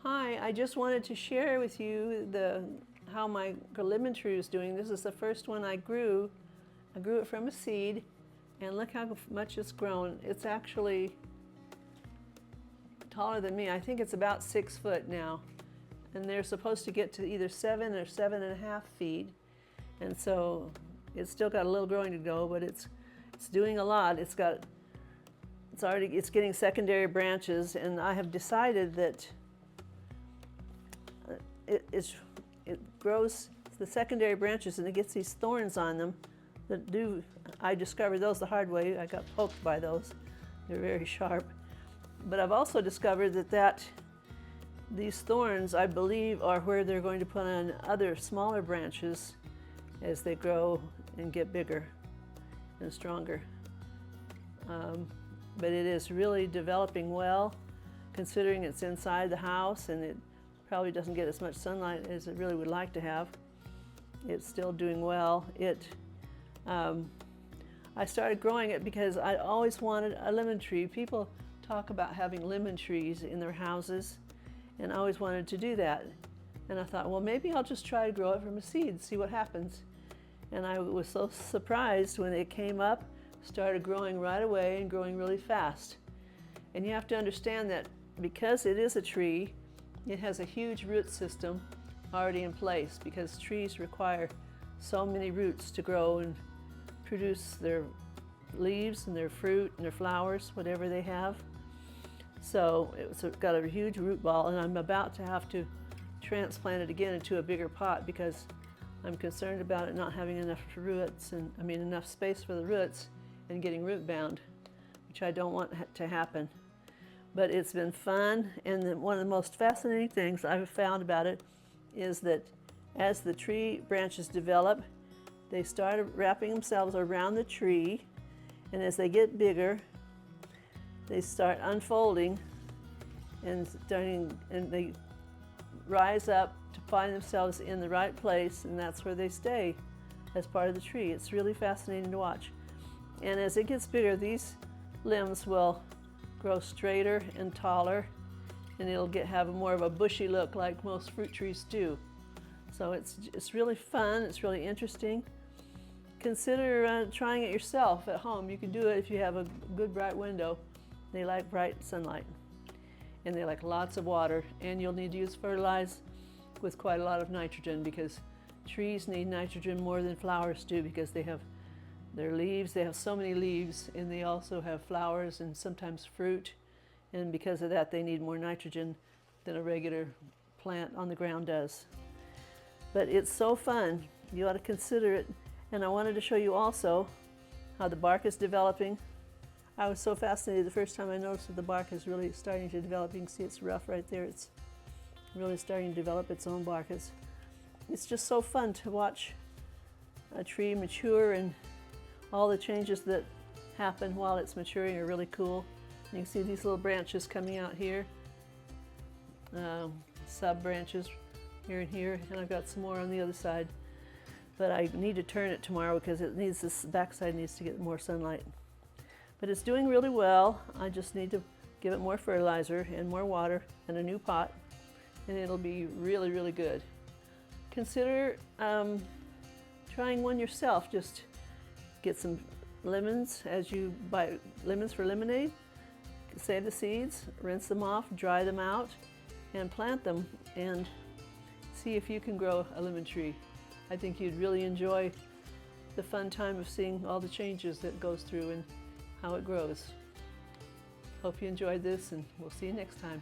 Hi, I just wanted to share with you how my lemon tree is doing. This is the first one I grew. I grew it from a seed, and look how much it's grown. It's actually taller than me. I think it's about 6 foot now. And they're supposed to get to either 7 or 7.5 feet. And so it's still got a little growing to go, but it's doing a lot. It's getting secondary branches, and I have decided that it grows the secondary branches and it gets these thorns on them I discovered those the hard way. I got poked by those. They're very sharp. But I've also discovered that these thorns, I believe, are where they're going to put on other smaller branches as they grow and get bigger and stronger. But it is really developing well, considering it's inside the house and it probably doesn't get as much sunlight as it really would like to have. It's still doing well. I started growing it because I always wanted a lemon tree. People talk about having lemon trees in their houses, and I always wanted to do that. And I thought, well, maybe I'll just try to grow it from a seed, see what happens. And I was so surprised when it came up, started growing right away and growing really fast. And you have to understand that because it is a tree, it has a huge root system already in place, because trees require so many roots to grow and produce their leaves and their fruit and their flowers, whatever they have. So it's got a huge root ball, and I'm about to have to transplant it again into a bigger pot because I'm concerned about it not having enough roots, and enough space for the roots and getting root bound, which I don't want to happen. But it's been fun, and one of the most fascinating things I've found about it is that as the tree branches develop, they start wrapping themselves around the tree, and as they get bigger, they start unfolding and they rise up to find themselves in the right place, and that's where they stay as part of the tree. It's really fascinating to watch. And as it gets bigger, these limbs will grow straighter and taller, and it'll have more of a bushy look like most fruit trees do. So it's really fun, it's really interesting. Consider trying it yourself at home. You can do it if you have a good bright window. They like bright sunlight, and they like lots of water, and you'll need to use fertilize with quite a lot of nitrogen, because trees need nitrogen more than flowers do, because they have their leaves, they have so many leaves, and they also have flowers and sometimes fruit, and because of that they need more nitrogen than a regular plant on the ground does. But it's so fun, you ought to consider it. And I wanted to show you also how the bark is developing. I was so fascinated the first time I noticed that the bark is really starting to develop. You can see it's rough right there. It's really starting to develop its own bark. It's just so fun to watch a tree mature, and all the changes that happen while it's maturing are really cool. You can see these little branches coming out here, sub branches here and here, and I've got some more on the other side. But I need to turn it tomorrow because this backside needs to get more sunlight. But it's doing really well. I just need to give it more fertilizer and more water and a new pot, and it'll be really, really good. Consider trying one yourself. Just get some lemons as you buy lemons for lemonade. Save the seeds, rinse them off, dry them out, and plant them, and see if you can grow a lemon tree. I think you'd really enjoy the fun time of seeing all the changes that it goes through and how it grows. Hope you enjoyed this, and we'll see you next time.